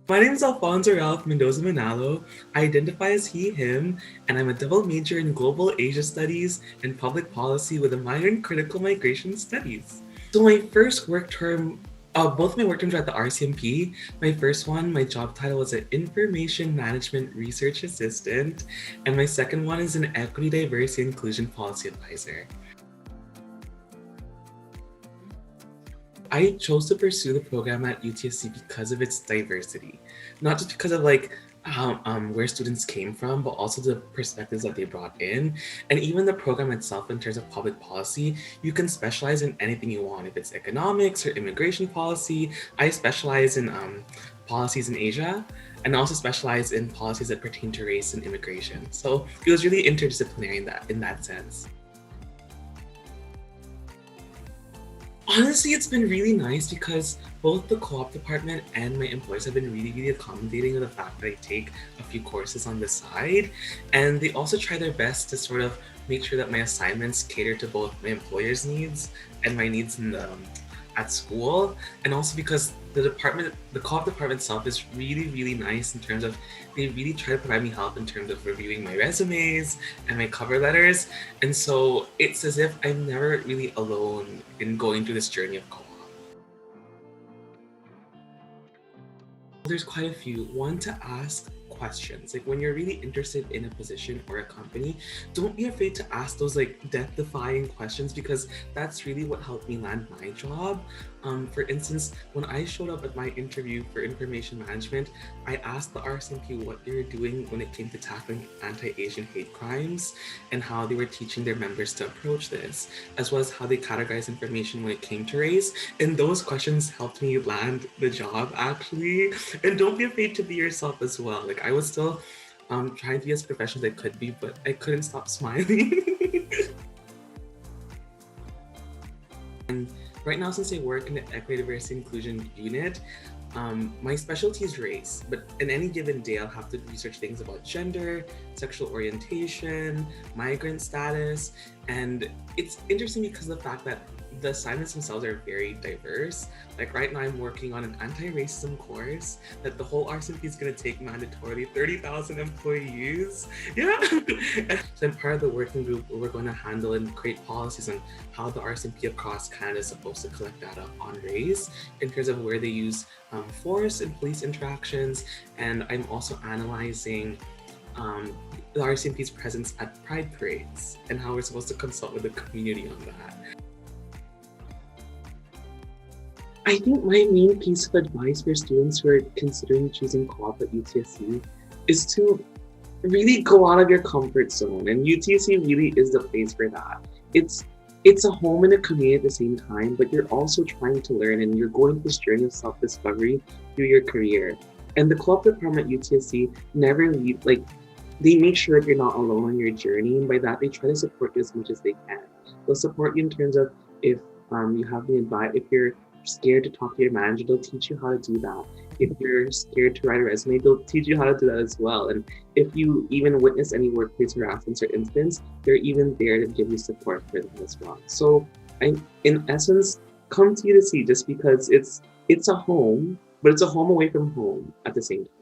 My name is Alfonso Ralph Mendoza Manalo. I identify as he, him, and I'm a double major in Global Asia Studies and Public Policy with a minor in Critical Migration Studies. So my first work term, both my work terms were at the RCMP. My first one, my job title was an Information Management Research Assistant, and my second one is an Equity, Diversity, Inclusion Policy Advisor. I chose to pursue the program at UTSC because of its diversity, not just because of where students came from, but also the perspectives that they brought in. And even the program itself, in terms of public policy, you can specialize in anything you want. If it's economics or immigration policy, I specialize in policies in Asia, and also specialize in policies that pertain to race and immigration. So it was really interdisciplinary in that sense. Honestly, it's been really nice because both the co-op department and my employers have been really accommodating of the fact that I take a few courses on the side. And they also try their best to sort of make sure that my assignments cater to both my employer's needs and my needs at school. And also because the co-op department itself is really nice in terms of they really try to provide me help in terms of reviewing my resumes and my cover letters. And so it's as if I'm never really alone in going through this journey of co-op. There's quite a few. One, to ask questions. Like when you're really interested in a position or a company, don't be afraid to ask those like death-defying questions, because that's really what helped me land my job. For instance, when I showed up at my interview for information management, I asked the RCMP what they were doing when it came to tackling anti-Asian hate crimes and how they were teaching their members to approach this, as well as how they categorize information when it came to race. And those questions helped me land the job, actually. And don't be afraid to be yourself as well. Like I was still trying to be as professional as I could be, but I couldn't stop smiling. And right now, since I work in the Equity, Diversity, Inclusion unit, my specialty is race, but in any given day, I'll have to research things about gender, sexual orientation, migrant status, and it's interesting because of the fact that the assignments themselves are very diverse. Like right now, I'm working on an anti-racism course that the whole RCMP is going to take mandatorily, 30,000 employees. Yeah. So I'm part of the working group where we're going to handle and create policies on how the RCMP across Canada is supposed to collect data on race in terms of where they use force and police interactions. And I'm also analyzing the RCMP's presence at Pride parades and how we're supposed to consult with the community on that. I think my main piece of advice for students who are considering choosing co-op at UTSC is to really go out of your comfort zone. And UTSC really is the place for that. It's a home and a community at the same time, but you're also trying to learn and you're going through this journey of self-discovery through your career. And the co-op department at UTSC never leave, like they make sure that you're not alone on your journey. And by that, they try to support you as much as they can. They'll support you in terms of if you have the advice, if you're scared to talk to your manager, they'll teach you how to do that. If you're scared to write a resume, they'll teach you how to do that as well. And if you even witness any workplace harassment or incidents, they're even there to give you support for them as well. So in essence, come to UTSC just because it's a home, but it's a home away from home at the same time.